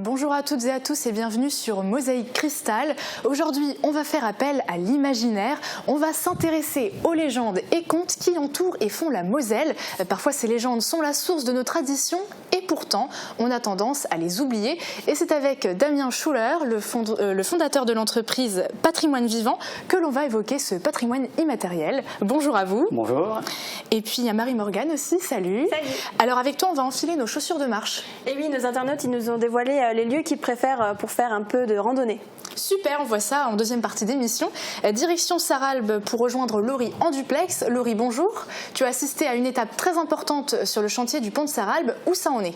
Bonjour à toutes et à tous et bienvenue sur Mosaïque Cristal. Aujourd'hui, on va faire appel à l'imaginaire. On va s'intéresser aux légendes et contes qui entourent et font la Moselle. Parfois, ces légendes sont la source de nos traditions et pourtant, on a tendance à les oublier. Et c'est avec Damien Schuller, le fondateur de l'entreprise Patrimoine Vivant, que l'on va évoquer ce patrimoine immatériel. Bonjour à vous. Bonjour. Et puis, il y a Marie-Morgane aussi. Salut. Salut. Alors, avec toi, on va enfiler nos chaussures de marche. Et oui, nos internautes, ils nous ont dévoilé les lieux qu'ils préfèrent pour faire un peu de randonnée. Super, on voit ça en deuxième partie d'émission. Direction Sarralbe pour rejoindre Laurie en duplex. Laurie, bonjour. Tu as assisté à une étape très importante sur le chantier du pont de Sarralbe. Où ça en est ?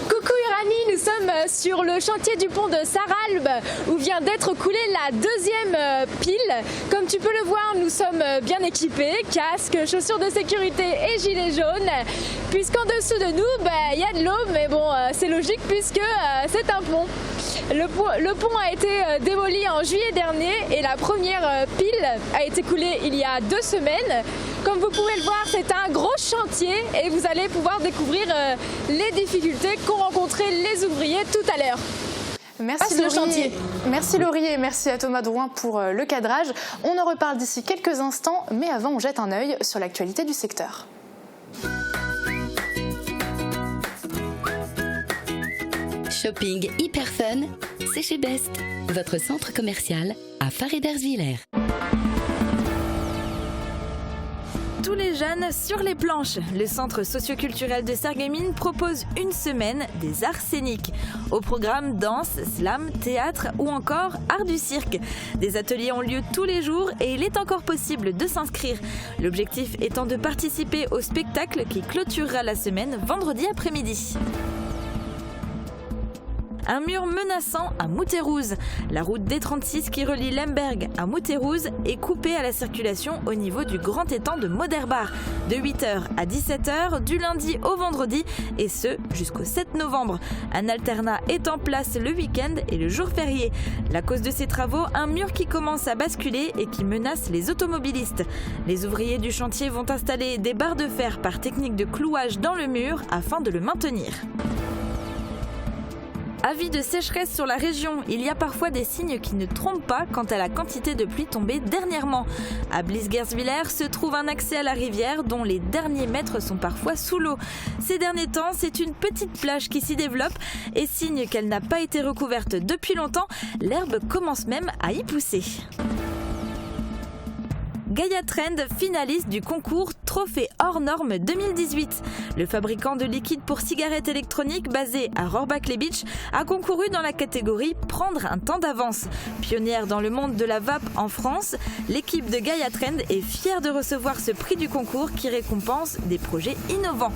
Coucou Irani, nous sommes sur le chantier du pont de Sarralbe où vient d'être coulée la deuxième pile. Comme tu peux le voir, nous sommes bien équipés, casques, chaussures de sécurité et gilets jaunes. Puisqu'en dessous de nous, il y a de l'eau, mais bon, c'est logique puisque c'est un pont. Le pont a été démoli en juillet dernier et la première pile a été coulée il y a 2 semaines. Comme vous pouvez le voir, c'est un gros chantier et vous allez pouvoir découvrir les difficultés qu'ont rencontrées les ouvriers tout à l'heure. Merci Laurie. Merci Laurie et merci à Thomas Drouin pour le cadrage. On en reparle d'ici quelques instants, mais avant on jette un œil sur l'actualité du secteur. Shopping hyper fun, c'est chez Best, votre centre commercial à Faré-d'Ersviller. Tous les jeunes sur les planches. Le centre socioculturel de Sarreguemines propose une semaine des arts scéniques. Au programme danse, slam, théâtre ou encore art du cirque. Des ateliers ont lieu tous les jours et il est encore possible de s'inscrire. L'objectif étant de participer au spectacle qui clôturera la semaine vendredi après-midi. Un mur menaçant à Moutérouze. La route D36 qui relie Lemberg à Moutérouze est coupée à la circulation au niveau du grand étang de Moderbar de 8h à 17h du lundi au vendredi et ce jusqu'au 7 novembre. Un alternat est en place le week-end et le jour férié. La cause de ces travaux, un mur qui commence à basculer et qui menace les automobilistes. Les ouvriers du chantier vont installer des barres de fer par technique de clouage dans le mur afin de le maintenir. Avis de sécheresse sur la région, il y a parfois des signes qui ne trompent pas quant à la quantité de pluie tombée dernièrement. À Blies-Guersviller se trouve un accès à la rivière dont les derniers mètres sont parfois sous l'eau. Ces derniers temps, c'est une petite plage qui s'y développe et signe qu'elle n'a pas été recouverte depuis longtemps, l'herbe commence même à y pousser. Gaia Trend, finaliste du concours Trophée hors norme 2018. Le fabricant de liquide pour cigarettes électroniques basé à Rohrbach-les-Beach a concouru dans la catégorie Prendre un temps d'avance. Pionnière dans le monde de la vape en France, l'équipe de Gaia Trend est fière de recevoir ce prix du concours qui récompense des projets innovants.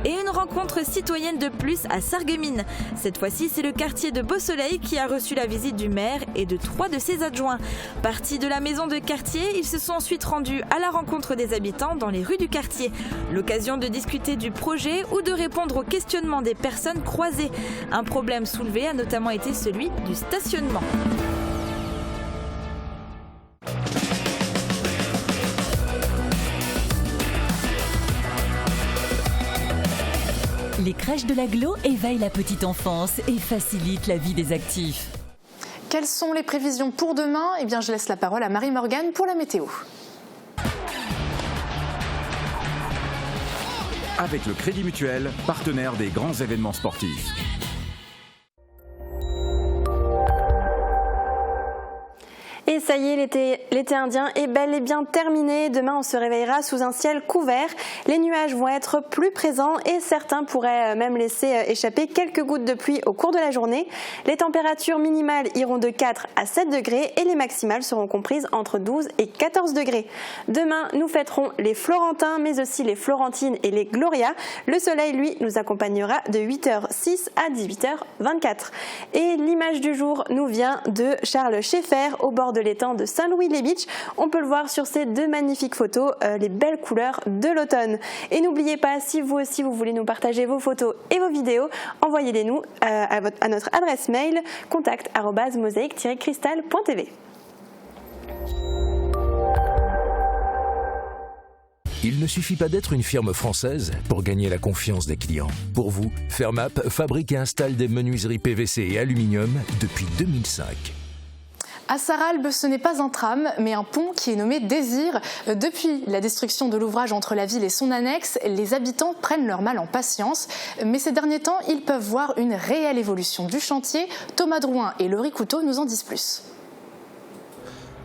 Et une rencontre citoyenne de plus à Sarreguemines. Cette fois-ci, c'est le quartier de Beau-Soleil qui a reçu la visite du maire et de 3 de ses adjoints. Partis de la maison de quartier, ils se sont ensuite rendus à la rencontre des habitants dans les rues du quartier. L'occasion de discuter du projet ou de répondre aux questionnements des personnes croisées. Un problème soulevé a notamment été celui du stationnement. Les crèches de l'Agglo éveillent la petite enfance et facilitent la vie des actifs. Quelles sont les prévisions pour demain ? Eh bien, je laisse la parole à Marie-Morgane pour la météo. Avec le Crédit Mutuel, partenaire des grands événements sportifs. Et ça y est, l'été indien est bel et bien terminé. Demain, on se réveillera sous un ciel couvert. Les nuages vont être plus présents et certains pourraient même laisser échapper quelques gouttes de pluie au cours de la journée. Les températures minimales iront de 4 à 7 degrés et les maximales seront comprises entre 12 et 14 degrés. Demain, nous fêterons les Florentins, mais aussi les Florentines et les Gloria. Le soleil, lui, nous accompagnera de 8h06 à 18h24. Et l'image du jour nous vient de Charles Schaeffer au bord de l'étang de Saint-Louis-les-Beach. On peut le voir sur ces 2 magnifiques photos, les belles couleurs de l'automne. Et n'oubliez pas, si vous aussi vous voulez nous partager vos photos et vos vidéos, envoyez-les nous à notre adresse mail contact@mosaïque-cristal.tv. Il ne suffit pas d'être une firme française pour gagner la confiance des clients. Pour vous, Fermap fabrique et installe des menuiseries PVC et aluminium depuis 2005. À Sarralbe, ce n'est pas un tram, mais un pont qui est nommé Désir. Depuis la destruction de l'ouvrage entre la ville et son annexe, les habitants prennent leur mal en patience. Mais ces derniers temps, ils peuvent voir une réelle évolution du chantier. Thomas Drouin et Laurie Couteau nous en disent plus.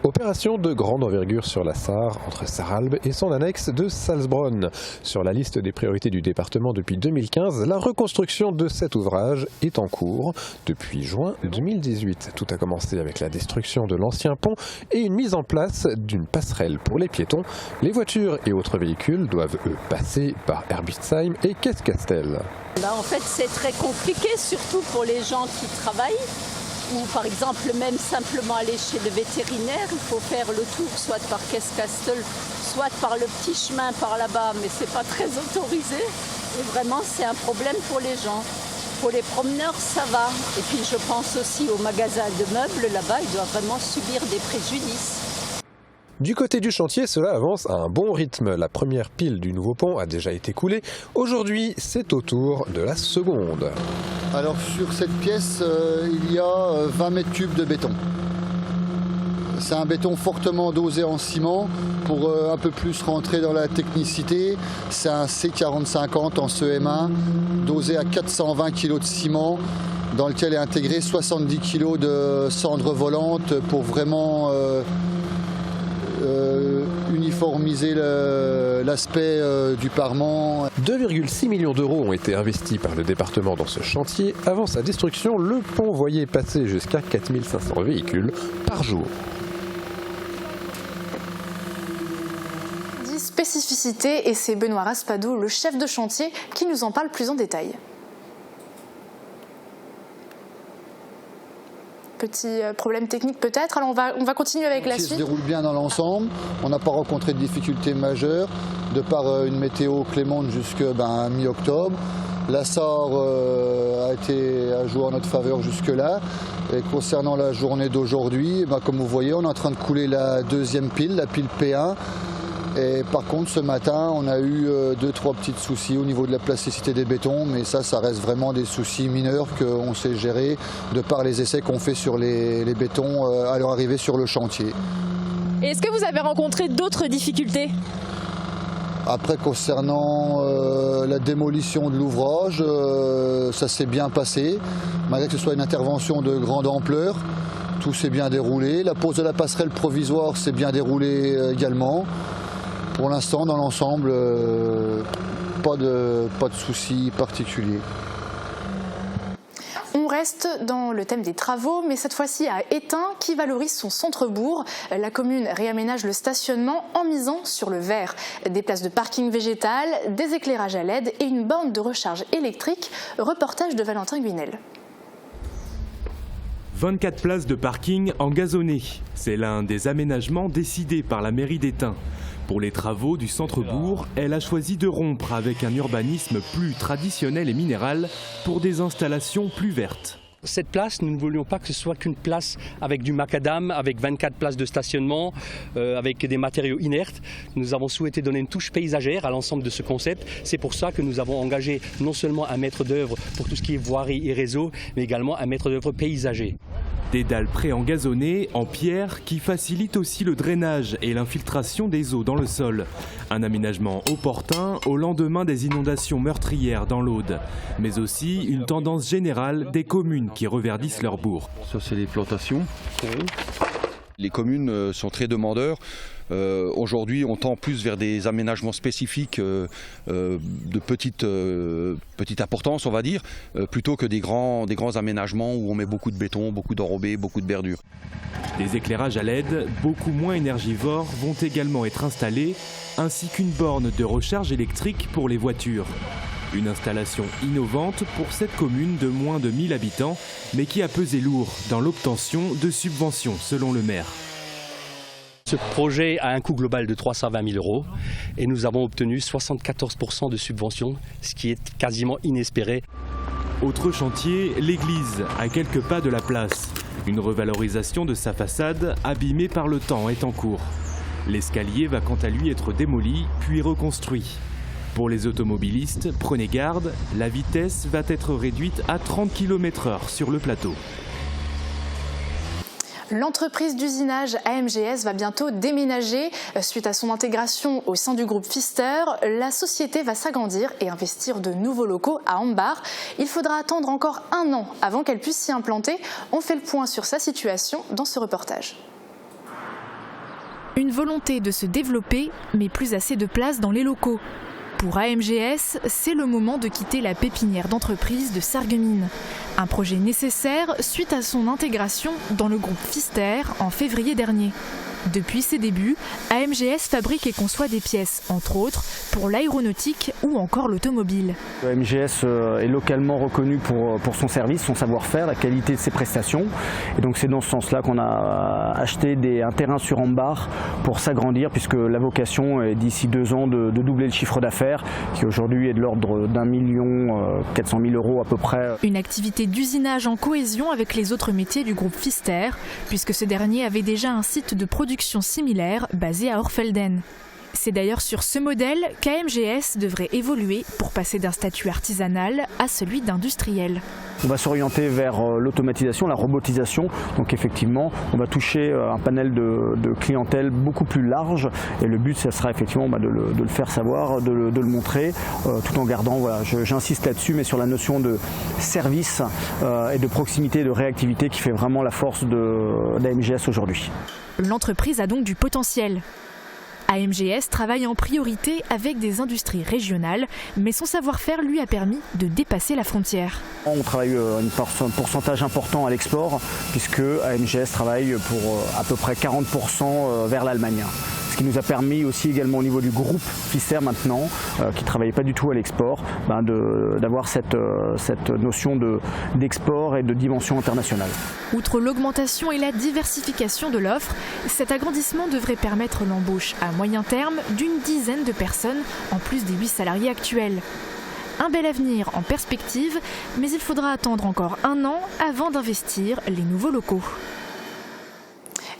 Opération de grande envergure sur la Sarre, entre Sarralbe et son annexe de Salzbronn. Sur la liste des priorités du département depuis 2015, la reconstruction de cet ouvrage est en cours depuis juin 2018. Tout a commencé avec la destruction de l'ancien pont et une mise en place d'une passerelle pour les piétons. Les voitures et autres véhicules doivent, eux, passer par Herbistheim et Keskastel. En fait, c'est très compliqué, surtout pour les gens qui travaillent. Ou par exemple même simplement aller chez le vétérinaire, il faut faire le tour soit par Keskastel, soit par le petit chemin par là-bas, mais c'est pas très autorisé et vraiment c'est un problème pour les gens. Pour les promeneurs ça va et puis je pense aussi aux magasins de meubles là-bas, ils doivent vraiment subir des préjudices. Du côté du chantier, cela avance à un bon rythme. La première pile du nouveau pont a déjà été coulée. Aujourd'hui, c'est au tour de la seconde. Alors sur cette pièce, il y a 20 mètres cubes de béton. C'est un béton fortement dosé en ciment pour un peu plus rentrer dans la technicité. C'est un C4050 en CM1 dosé à 420 kg de ciment dans lequel est intégré 70 kg de cendres volantes pour vraiment uniformiser l'aspect du parement. 2,6 millions d'euros ont été investis par le département dans ce chantier. Avant sa destruction, le pont voyait passer jusqu'à 4500 véhicules par jour. Spécificité, et c'est Benoît Raspadou, le chef de chantier, qui nous en parle plus en détail. Petit problème technique peut-être, alors on va continuer avec la suite. Ça se déroule bien dans l'ensemble, on n'a pas rencontré de difficultés majeures, de par une météo clémente jusqu'à mi-octobre. La Sarre a joué en notre faveur jusque-là. Et concernant la journée d'aujourd'hui, comme vous voyez, on est en train de couler la deuxième pile, la pile P1. Et par contre, ce matin, on a eu 2-3 petits soucis au niveau de la plasticité des bétons, mais ça reste vraiment des soucis mineurs qu'on sait gérer de par les essais qu'on fait sur les bétons à leur arrivée sur le chantier. Est-ce que vous avez rencontré d'autres difficultés ? Après, concernant la démolition de l'ouvrage, ça s'est bien passé, malgré que ce soit une intervention de grande ampleur. Tout s'est bien déroulé. La pose de la passerelle provisoire s'est bien déroulée également. Pour l'instant, dans l'ensemble, pas de soucis particuliers. On reste dans le thème des travaux, mais cette fois-ci à Étain, qui valorise son centre-bourg. La commune réaménage le stationnement en misant sur le vert. Des places de parking végétal, des éclairages à LED et une borne de recharge électrique. Reportage de Valentin Guinel. 24 places de parking en gazonné. C'est l'un des aménagements décidés par la mairie d'Étain. Pour les travaux du centre-bourg, elle a choisi de rompre avec un urbanisme plus traditionnel et minéral pour des installations plus vertes. Cette place, nous ne voulions pas que ce soit qu'une place avec du macadam, avec 24 places de stationnement, avec des matériaux inertes. Nous avons souhaité donner une touche paysagère à l'ensemble de ce concept. C'est pour ça que nous avons engagé non seulement un maître d'œuvre pour tout ce qui est voirie et réseau, mais également un maître d'œuvre paysager. Des dalles pré-engazonnées en pierre qui facilitent aussi le drainage et l'infiltration des eaux dans le sol. Un aménagement opportun au lendemain des inondations meurtrières dans l'Aude, mais aussi une tendance générale des communes qui reverdissent leur bourg. Ça, c'est les plantations. Les communes sont très demandeurs. Aujourd'hui, on tend plus vers des aménagements spécifiques de petite importance, on va dire, plutôt que des grands aménagements où on met beaucoup de béton, beaucoup d'enrobés, beaucoup de verdure. Des éclairages à LED, beaucoup moins énergivores, vont également être installés, ainsi qu'une borne de recharge électrique pour les voitures. Une installation innovante pour cette commune de moins de 1000 habitants, mais qui a pesé lourd dans l'obtention de subventions, selon le maire. Ce projet a un coût global de 320 000 € et nous avons obtenu 74% de subventions, ce qui est quasiment inespéré. Autre chantier, l'église, à quelques pas de la place. Une revalorisation de sa façade, abîmée par le temps, est en cours. L'escalier va quant à lui être démoli puis reconstruit. Pour les automobilistes, prenez garde, la vitesse va être réduite à 30 km/h sur le plateau. L'entreprise d'usinage AMGS va bientôt déménager. Suite à son intégration au sein du groupe Pfister, la société va s'agrandir et investir de nouveaux locaux à Ambach. Il faudra attendre encore 1 an avant qu'elle puisse s'y implanter. On fait le point sur sa situation dans ce reportage. Une volonté de se développer, mais plus assez de place dans les locaux. Pour AMGS, c'est le moment de quitter la pépinière d'entreprise de Sarreguemines. Un projet nécessaire suite à son intégration dans le groupe Pfister en février dernier. Depuis ses débuts, AMGS fabrique et conçoit des pièces, entre autres, pour l'aéronautique ou encore l'automobile. AMGS est localement reconnu pour son service, son savoir-faire, la qualité de ses prestations. Et donc c'est dans ce sens-là qu'on a acheté un terrain sur Ambach pour s'agrandir, puisque la vocation est d'ici 2 ans de doubler le chiffre d'affaires, qui aujourd'hui est de l'ordre d'1 400 000 € à peu près. Une activité d'usinage en cohésion avec les autres métiers du groupe Pfister, puisque ce dernier avait déjà un site de production similaire basé à Orfelden. C'est d'ailleurs sur ce modèle qu'AMGS devrait évoluer pour passer d'un statut artisanal à celui d'industriel. On va s'orienter vers l'automatisation, la robotisation. Donc effectivement, on va toucher un panel de clientèle beaucoup plus large. Et le but, ça sera effectivement de le faire savoir, de le montrer, tout en gardant, voilà, j'insiste là-dessus, mais sur la notion de service et de proximité et de réactivité qui fait vraiment la force d'AMGS aujourd'hui. L'entreprise a donc du potentiel. AMGS travaille en priorité avec des industries régionales, mais son savoir-faire lui a permis de dépasser la frontière. On travaille un pourcentage important à l'export, puisque AMGS travaille pour à peu près 40% vers l'Allemagne. Ce qui nous a permis aussi également au niveau du groupe Pfister maintenant, qui ne travaillait pas du tout à l'export, d'avoir cette notion d'export et de dimension internationale. Outre l'augmentation et la diversification de l'offre, cet agrandissement devrait permettre l'embauche à moyen terme d'une dizaine de personnes en plus des 8 salariés actuels. Un bel avenir en perspective, mais il faudra attendre encore 1 an avant d'investir les nouveaux locaux.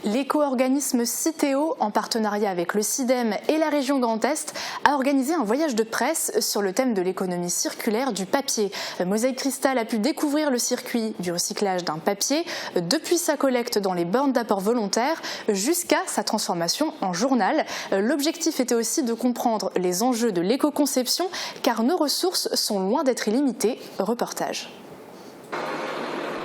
L'éco-organisme Citeo, en partenariat avec le CIDEM et la région Grand Est, a organisé un voyage de presse sur le thème de l'économie circulaire du papier. Mosaïque Cristal a pu découvrir le circuit du recyclage d'un papier, depuis sa collecte dans les bornes d'apport volontaire jusqu'à sa transformation en journal. L'objectif était aussi de comprendre les enjeux de l'éco-conception, car nos ressources sont loin d'être illimitées. Reportage.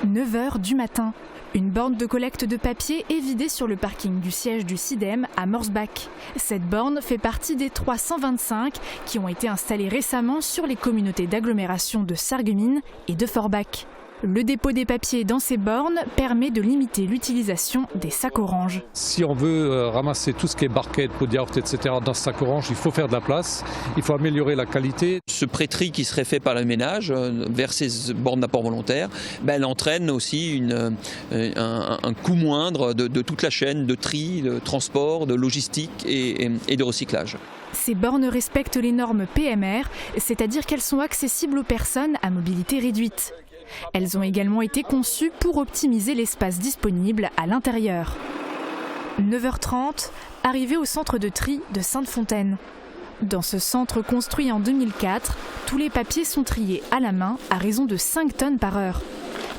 9h du matin. Une borne de collecte de papier est vidée sur le parking du siège du CIDEM à Morsbach. Cette borne fait partie des 325 qui ont été installées récemment sur les communautés d'agglomération de Sarreguemines et de Forbach. Le dépôt des papiers dans ces bornes permet de limiter l'utilisation des sacs oranges. Si on veut ramasser tout ce qui est barquettes, pots de yaourt, etc. dans ce sac orange, il faut faire de la place, il faut améliorer la qualité. Ce pré-tri qui serait fait par le ménage vers ces bornes d'apport volontaire, elle entraîne aussi un coût moindre de toute la chaîne de tri, de transport, de logistique et de recyclage. Ces bornes respectent les normes PMR, c'est-à-dire qu'elles sont accessibles aux personnes à mobilité réduite. Elles ont également été conçues pour optimiser l'espace disponible à l'intérieur. 9h30, arrivée au centre de tri de Sainte-Fontaine. Dans ce centre construit en 2004, tous les papiers sont triés à la main à raison de 5 tonnes par heure.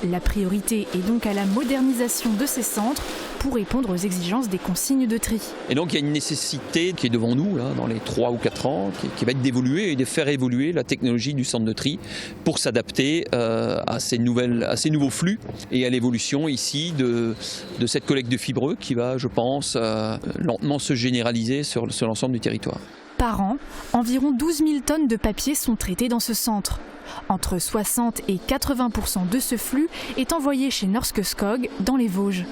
La priorité est donc à la modernisation de ces centres pour répondre aux exigences des consignes de tri. Et donc il y a une nécessité qui est devant nous là, dans les 3 ou 4 ans, qui va être d'évoluer et de faire évoluer la technologie du centre de tri pour s'adapter à ces nouveaux flux et à l'évolution ici de cette collecte de fibreux qui va, je pense, lentement se généraliser sur l'ensemble du territoire. Par an, environ 12 000 tonnes de papier sont traitées dans ce centre. Entre 60 et 80% de ce flux est envoyé chez Norske Skog dans les Vosges.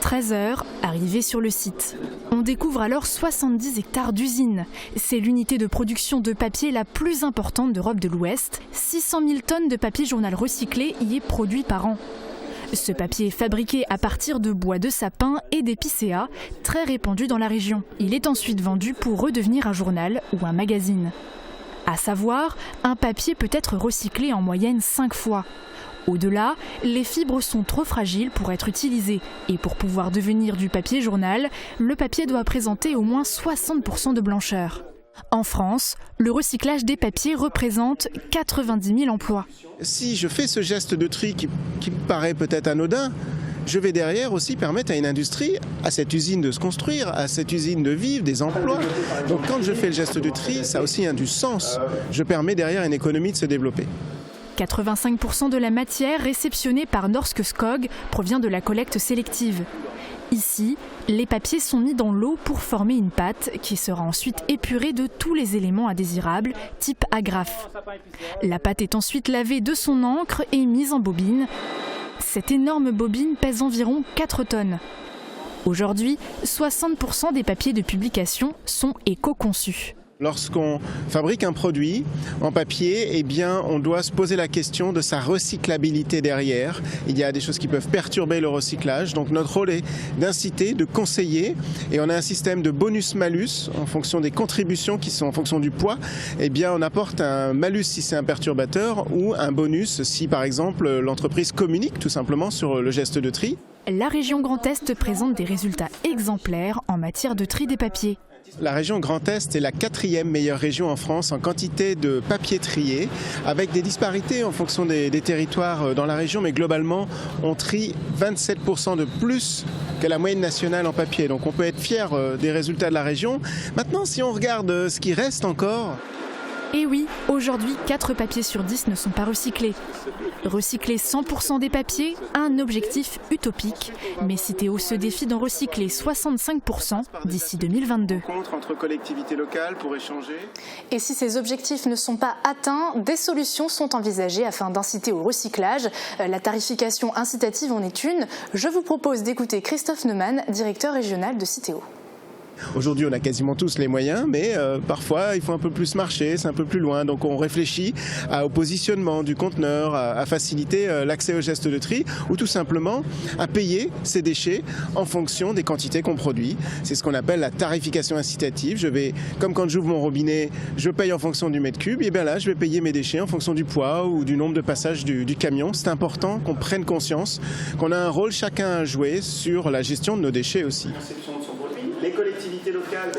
13h, arrivée sur le site. On découvre alors 70 hectares d'usines. C'est l'unité de production de papier la plus importante d'Europe de l'Ouest. 600 000 tonnes de papier journal recyclé y est produit par an. Ce papier est fabriqué à partir de bois de sapin et d'épicéa, très répandu dans la région. Il est ensuite vendu pour redevenir un journal ou un magazine. À savoir, un papier peut être recyclé en moyenne 5 fois. Au-delà, les fibres sont trop fragiles pour être utilisées et pour pouvoir devenir du papier journal, le papier doit présenter au moins 60% de blancheur. En France, le recyclage des papiers représente 90 000 emplois. Si je fais ce geste de tri qui me paraît peut-être anodin, je vais derrière aussi permettre à une industrie, à cette usine de se construire, à cette usine de vivre, des emplois. Donc quand je fais le geste de tri, ça a aussi du sens. Je permets derrière une économie de se développer. 85% de la matière réceptionnée par Norske Skog provient de la collecte sélective. Ici, les papiers sont mis dans l'eau pour former une pâte qui sera ensuite épurée de tous les éléments indésirables, type agrafe. La pâte est ensuite lavée de son encre et mise en bobine. Cette énorme bobine pèse environ 4 tonnes. Aujourd'hui, 60% des papiers de publication sont éco-conçus. Lorsqu'on fabrique un produit en papier, eh bien, on doit se poser la question de sa recyclabilité derrière. Il y a des choses qui peuvent perturber le recyclage. Donc notre rôle est d'inciter, de conseiller. Et on a un système de bonus-malus en fonction des contributions qui sont en fonction du poids. Eh bien, on apporte un malus si c'est un perturbateur ou un bonus si, par exemple, l'entreprise communique tout simplement sur le geste de tri. La région Grand Est présente des résultats exemplaires en matière de tri des papiers. La région Grand Est est la 4e meilleure région en France en quantité de papier trié, avec des disparités en fonction des territoires dans la région, mais globalement, on trie 27% de plus que la moyenne nationale en papier. Donc on peut être fier des résultats de la région. Maintenant, si on regarde ce qui reste encore... Et oui, aujourd'hui, 4 papiers sur 10 ne sont pas recyclés. Recycler 100% des papiers, un objectif utopique. Mais Citeo se défie d'en recycler 65% d'ici 2022. Entre collectivités locales pour échanger. Et si ces objectifs ne sont pas atteints, des solutions sont envisagées afin d'inciter au recyclage. La tarification incitative en est une. Je vous propose d'écouter Christophe Neumann, directeur régional de Citeo. Aujourd'hui, on a quasiment tous les moyens, mais parfois, il faut un peu plus marcher, c'est un peu plus loin. Donc on réfléchit au positionnement du conteneur, à faciliter l'accès au geste de tri, ou tout simplement à payer ces déchets en fonction des quantités qu'on produit. C'est ce qu'on appelle la tarification incitative. Je vais, comme quand j'ouvre mon robinet, je paye en fonction du mètre cube, et bien là, je vais payer mes déchets en fonction du poids ou du nombre de passages du camion. C'est important qu'on prenne conscience qu'on a un rôle chacun à jouer sur la gestion de nos déchets aussi. Les collectivités locales.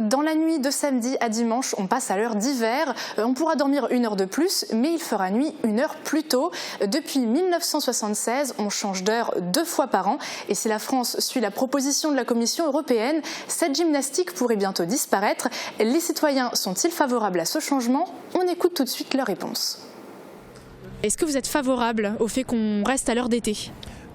Dans la nuit de samedi à dimanche, on passe à l'heure d'hiver. On pourra dormir 1 heure de plus, mais il fera nuit 1 heure plus tôt. Depuis 1976, on change d'heure 2 fois par an. Et si la France suit la proposition de la Commission européenne, cette gymnastique pourrait bientôt disparaître. Les citoyens sont-ils favorables à ce changement? On écoute tout de suite leur réponse. Est-ce que vous êtes favorable au fait qu'on reste à l'heure d'été ?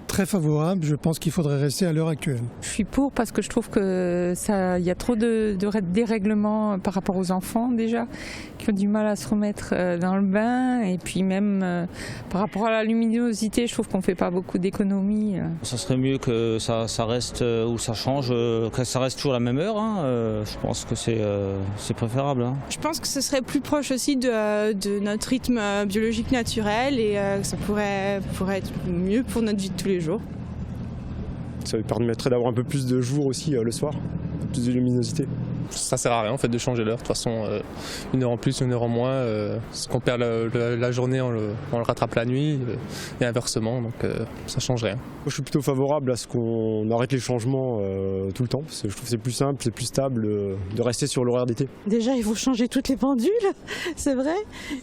Très favorable, je pense qu'il faudrait rester à l'heure actuelle. Je suis pour parce que je trouve que il y a trop de dérèglements par rapport aux enfants déjà, qui ont du mal à se remettre dans le bain, et puis même par rapport à la luminosité, je trouve qu'on ne fait pas beaucoup d'économies. Ça serait mieux que ça reste ou ça change, que ça reste toujours la même heure. Je pense que c'est préférable. Je pense que ce serait plus proche aussi de notre rythme biologique naturel, et que ça pourrait être mieux pour notre vie de tous les jours. Ça lui permettrait d'avoir un peu plus de jour aussi le soir, plus de luminosité. Ça sert à rien en fait de changer l'heure. De toute façon, 1 heure en plus, 1 heure en moins, ce qu'on perd la journée, on le rattrape la nuit, et inversement, donc ça change rien. Moi, je suis plutôt favorable à ce qu'on arrête les changements tout le temps, parce que je trouve que c'est plus simple, c'est plus stable de rester sur l'horaire d'été. Déjà, il faut changer toutes les pendules, c'est vrai,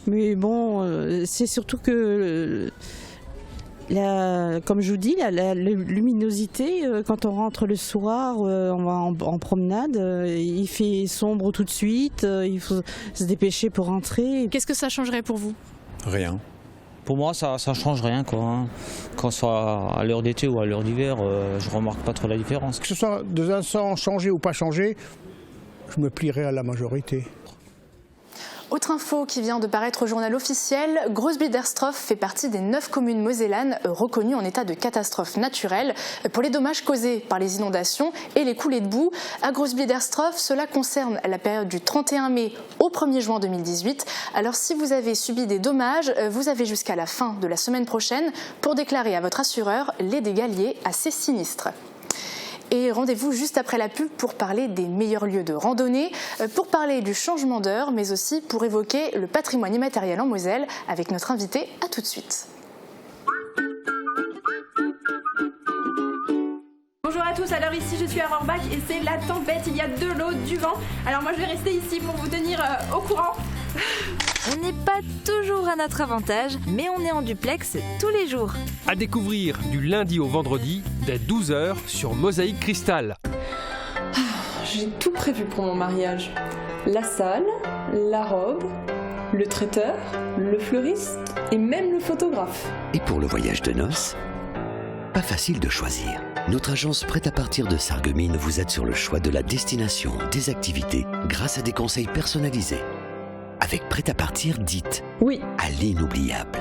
mais bon, c'est surtout que... comme je vous dis, la luminosité, quand on rentre le soir, on va en promenade, il fait sombre tout de suite, il faut se dépêcher pour rentrer. Qu'est-ce que ça changerait pour vous? Rien. Pour moi, ça change rien, quoi. Qu'on soit à l'heure d'été ou à l'heure d'hiver, je remarque pas trop la différence. Que ce soit de un sens changé ou pas changé, je me plierai à la majorité. Autre info qui vient de paraître au journal officiel, Großbiederstroff fait partie des 9 communes mosellanes reconnues en état de catastrophe naturelle pour les dommages causés par les inondations et les coulées de boue. À Großbiederstroff, cela concerne la période du 31 mai au 1er juin 2018. Alors si vous avez subi des dommages, vous avez jusqu'à la fin de la semaine prochaine pour déclarer à votre assureur les dégâts liés à ces sinistres. Et rendez-vous juste après la pub pour parler des meilleurs lieux de randonnée, pour parler du changement d'heure, mais aussi pour évoquer le patrimoine immatériel en Moselle avec notre invité. À tout de suite. Bonjour à tous, alors ici je suis à Rohrbach et c'est la tempête, il y a de l'eau, du vent. Alors moi je vais rester ici pour vous tenir au courant. On n'est pas toujours à notre avantage, mais on est en duplex tous les jours. À découvrir du lundi au vendredi dès 12h sur Mosaïque Cristal. J'ai tout prévu pour mon mariage. La salle, la robe, le traiteur, le fleuriste et même le photographe. Et pour le voyage de noces, pas facile de choisir. Notre agence Prêt-à-partir de Sarreguemines vous aide sur le choix de la destination, des activités, grâce à des conseils personnalisés. Avec Prêt-à-partir, dites oui à l'inoubliable.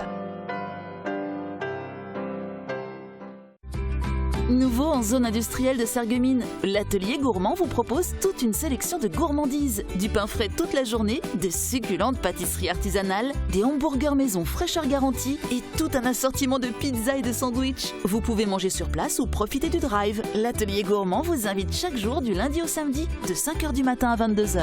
Nouveau en zone industrielle de Sarreguemines, l'atelier gourmand vous propose toute une sélection de gourmandises. Du pain frais toute la journée, de succulentes pâtisseries artisanales, des hamburgers maison fraîcheur garantie et tout un assortiment de pizzas et de sandwichs. Vous pouvez manger sur place ou profiter du drive. L'atelier gourmand vous invite chaque jour du lundi au samedi, de 5h du matin à 22h.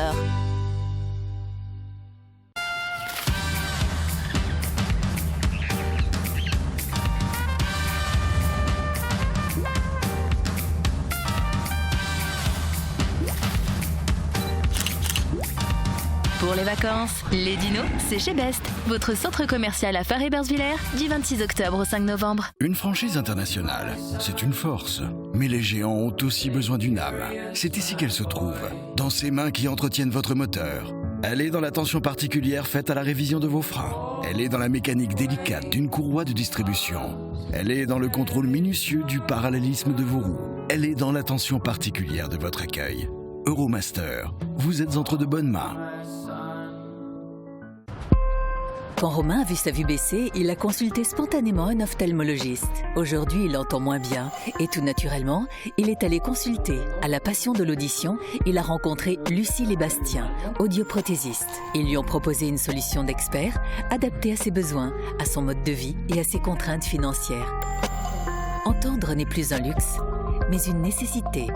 Pour les vacances, les dinos, c'est chez Best, votre centre commercial à Phare-Hébersvillers, du 26 octobre au 5 novembre. Une franchise internationale, c'est une force. Mais les géants ont aussi besoin d'une âme. C'est ici qu'elle se trouve, dans ces mains qui entretiennent votre moteur. Elle est dans l'attention particulière faite à la révision de vos freins. Elle est dans la mécanique délicate d'une courroie de distribution. Elle est dans le contrôle minutieux du parallélisme de vos roues. Elle est dans l'attention particulière de votre accueil. Euromaster, vous êtes entre de bonnes mains. Quand Romain a vu sa vue baisser, il a consulté spontanément un ophtalmologiste. Aujourd'hui, il entend moins bien et tout naturellement, il est allé consulter. À la Passion de l'audition, il a rencontré Lucille et Bastien, audioprothésistes. Ils lui ont proposé une solution d'expert adaptée à ses besoins, à son mode de vie et à ses contraintes financières. Entendre n'est plus un luxe, mais une nécessité.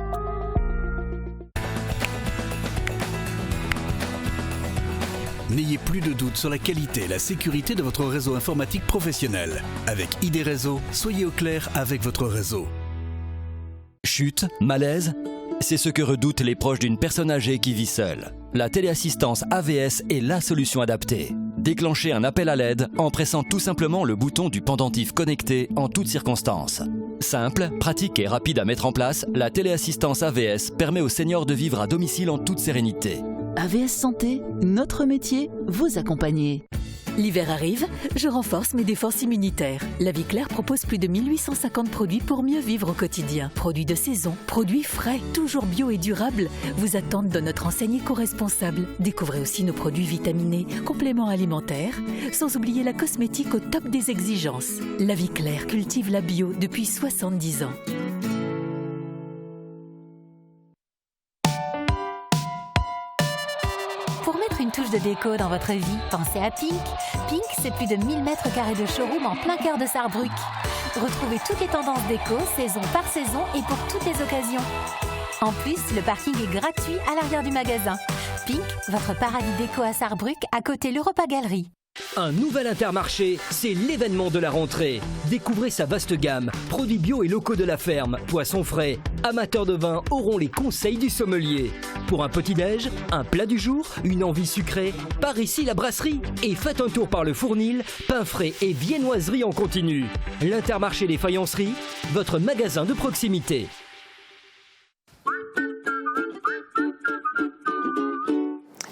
N'ayez plus de doute sur la qualité et la sécurité de votre réseau informatique professionnel. Avec ID Réseau, soyez au clair avec votre réseau. Chute, malaise, c'est ce que redoutent les proches d'une personne âgée qui vit seule. La téléassistance AVS est la solution adaptée. Déclenchez un appel à l'aide en pressant tout simplement le bouton du pendentif connecté en toutes circonstances. Simple, pratique et rapide à mettre en place, la téléassistance AVS permet aux seniors de vivre à domicile en toute sérénité. AVS Santé, notre métier, vous accompagner. L'hiver arrive, je renforce mes défenses immunitaires. La Vie Claire propose plus de 1850 produits pour mieux vivre au quotidien. Produits de saison, produits frais, toujours bio et durables, vous attendent dans notre enseigne éco-responsable. Découvrez aussi nos produits vitaminés, compléments alimentaires, sans oublier la cosmétique au top des exigences. La Vie Claire cultive la bio depuis 70 ans. Pour mettre une touche de déco dans votre vie, pensez à Pink. Pink, c'est plus de 1000 mètres carrés de showroom en plein cœur de Sarrebruck. Retrouvez toutes les tendances déco, saison par saison et pour toutes les occasions. En plus, le parking est gratuit à l'arrière du magasin. Pink, votre paradis déco à Sarrebruck, à côté l'Europa Galerie. Un nouvel Intermarché, c'est l'événement de la rentrée. Découvrez sa vaste gamme, produits bio et locaux de la ferme, poissons frais. Amateurs de vin auront les conseils du sommelier. Pour un petit-déj, un plat du jour, une envie sucrée, par ici la brasserie. Et faites un tour par le Fournil, pain frais et viennoiserie en continu. L'Intermarché des faïenceries, votre magasin de proximité.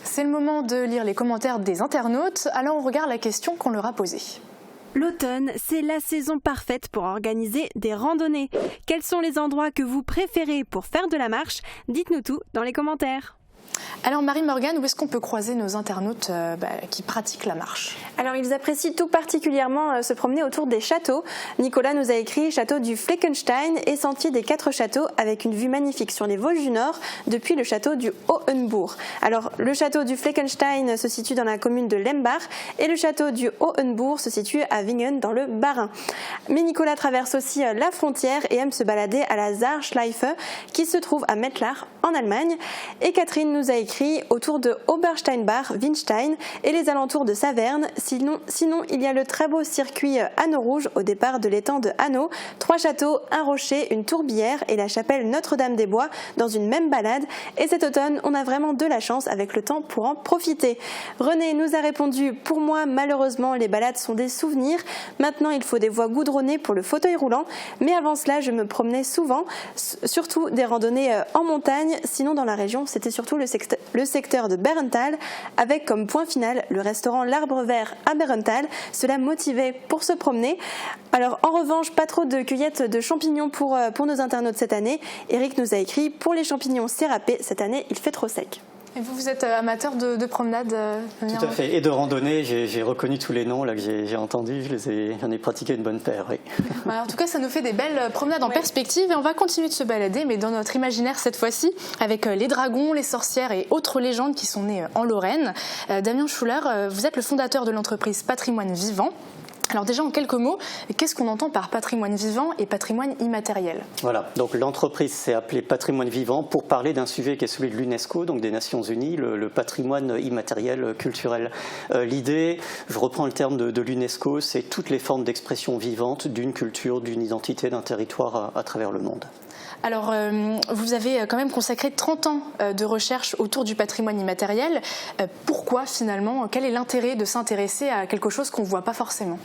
C'est le moment de lire les commentaires des internautes, alors on regarde la question qu'on leur a posée. L'automne, c'est la saison parfaite pour organiser des randonnées. Quels sont les endroits que vous préférez pour faire de la marche? Dites-nous tout dans les commentaires. Alors Marie-Morgane, où est-ce qu'on peut croiser nos internautes qui pratiquent la marche? Alors ils apprécient tout particulièrement se promener autour des châteaux. Nicolas nous a écrit château du Fleckenstein et sentier des 4 châteaux avec une vue magnifique sur les Vosges du Nord depuis le château du Hohenbourg. Alors le château du Fleckenstein se situe dans la commune de Lembach et le château du Hohenbourg se situe à Wingen dans le Bas-Rhin. Mais Nicolas traverse aussi la frontière et aime se balader à la Saarschleife qui se trouve à Mettlach en Allemagne. Et Catherine nous a écrit autour de Obersteinbach, Winstein et les alentours de Saverne. Sinon, il y a le très beau circuit Hanau Rouge au départ de l'étang de Hanau. 3 châteaux, un rocher, une tourbière et la chapelle Notre-Dame-des-Bois dans une même balade. Et cet automne, on a vraiment de la chance avec le temps pour en profiter. René nous a répondu: pour moi, malheureusement, les balades sont des souvenirs. Maintenant, il faut des voies goudronnées pour le fauteuil roulant. Mais avant cela, je me promenais souvent, surtout des randonnées en montagne. Sinon, dans la région, c'était surtout le secteur de Bärental, avec comme point final le restaurant L'Arbre Vert à Bärental. Cela motivait pour se promener. Alors, en revanche, pas trop de cueillettes de champignons pour nos internautes cette année. Eric nous a écrit: pour les champignons, c'est râpé. Cette année, il fait trop sec. Et vous êtes amateur de promenade? Tout à fait. Et de randonnée, j'ai reconnu tous les noms là, que j'ai entendus, j'en ai pratiqué une bonne paire. Oui. En tout cas, ça nous fait des belles promenades en perspective et on va continuer de se balader, mais dans notre imaginaire cette fois-ci, avec les dragons, les sorcières et autres légendes qui sont nées en Lorraine. Damien Schuller, vous êtes le fondateur de l'entreprise Patrimoine Vivant. Alors déjà, en quelques mots, qu'est-ce qu'on entend par patrimoine vivant et patrimoine immatériel? Voilà, donc l'entreprise s'est appelée Patrimoine Vivant pour parler d'un sujet qui est celui de l'UNESCO, donc des Nations Unies, le patrimoine immatériel culturel. L'idée, je reprends le terme de l'UNESCO, c'est toutes les formes d'expression vivante d'une culture, d'une identité, d'un territoire à travers le monde. Alors, vous avez quand même consacré 30 ans de recherche autour du patrimoine immatériel. Pourquoi finalement? Quel est l'intérêt de s'intéresser à quelque chose qu'on ne voit pas forcément?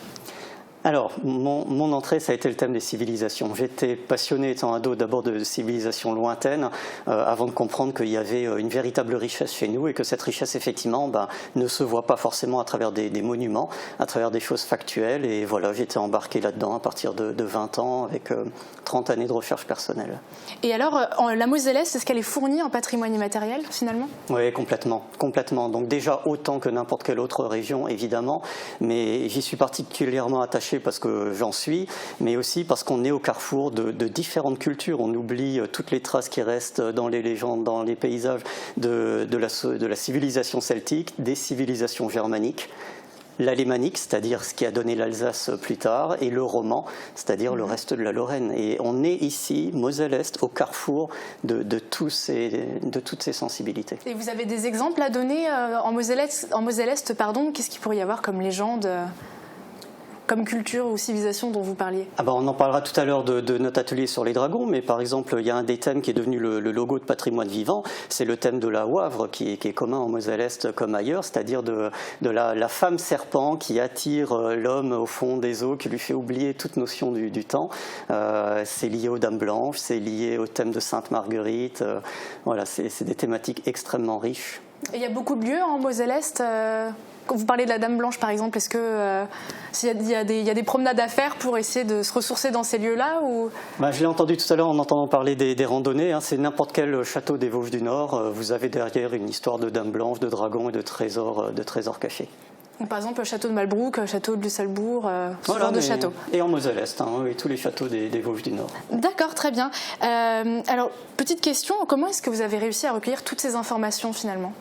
Alors, mon entrée, ça a été le thème des civilisations. J'étais passionné, étant ado, d'abord de civilisations lointaines, avant de comprendre qu'il y avait une véritable richesse chez nous et que cette richesse, effectivement, ne se voit pas forcément à travers des monuments, à travers des choses factuelles. Et voilà, j'étais embarqué là-dedans à partir de 20 ans, avec 30 années de recherche personnelle. Et alors, la Moselle-Est, est-ce qu'elle est fournie en patrimoine immatériel, finalement? Oui, complètement. Donc déjà, autant que n'importe quelle autre région, évidemment, mais j'y suis particulièrement attaché parce que j'en suis, mais aussi parce qu'on est au carrefour de différentes cultures. On oublie toutes les traces qui restent dans les légendes, dans les paysages de la civilisation celtique, des civilisations germaniques, l'alémanique, c'est-à-dire ce qui a donné l'Alsace plus tard, et le roman, c'est-à-dire le reste de la Lorraine. Et on est ici, Moselle-Est, au carrefour de toutes ces sensibilités. Et vous avez des exemples à donner en Moselle-Est, qu'est-ce qu'il pourrait y avoir comme légende comme culture ou civilisation dont vous parliez? On en parlera tout à l'heure de notre atelier sur les dragons, mais par exemple, il y a un des thèmes qui est devenu le logo de Patrimoine Vivant, c'est le thème de la Wavre, qui est commun en Moselle-Est comme ailleurs, c'est-à-dire de la femme serpent qui attire l'homme au fond des eaux, qui lui fait oublier toute notion du temps. C'est lié aux Dames Blanches, c'est lié au thème de Sainte Marguerite. Voilà, c'est des thématiques extrêmement riches. Et il y a beaucoup de lieux en Moselle-Est quand vous parlez de la Dame Blanche, par exemple, est-ce qu'il y a des promenades à faire pour essayer de se ressourcer dans ces lieux-là ou... Je l'ai entendu tout à l'heure en entendant parler des randonnées. C'est n'importe quel château des Vosges du Nord. Vous avez derrière une histoire de Dame Blanche, de dragons et de trésors cachés. Donc, par exemple, le château de Malbrouck, le château de Salbourg, ce genre de château. Et en Moselle-Est, oui, tous les châteaux des Vosges du Nord. D'accord, très bien. Alors, petite question, comment est-ce que vous avez réussi à recueillir toutes ces informations finalement ?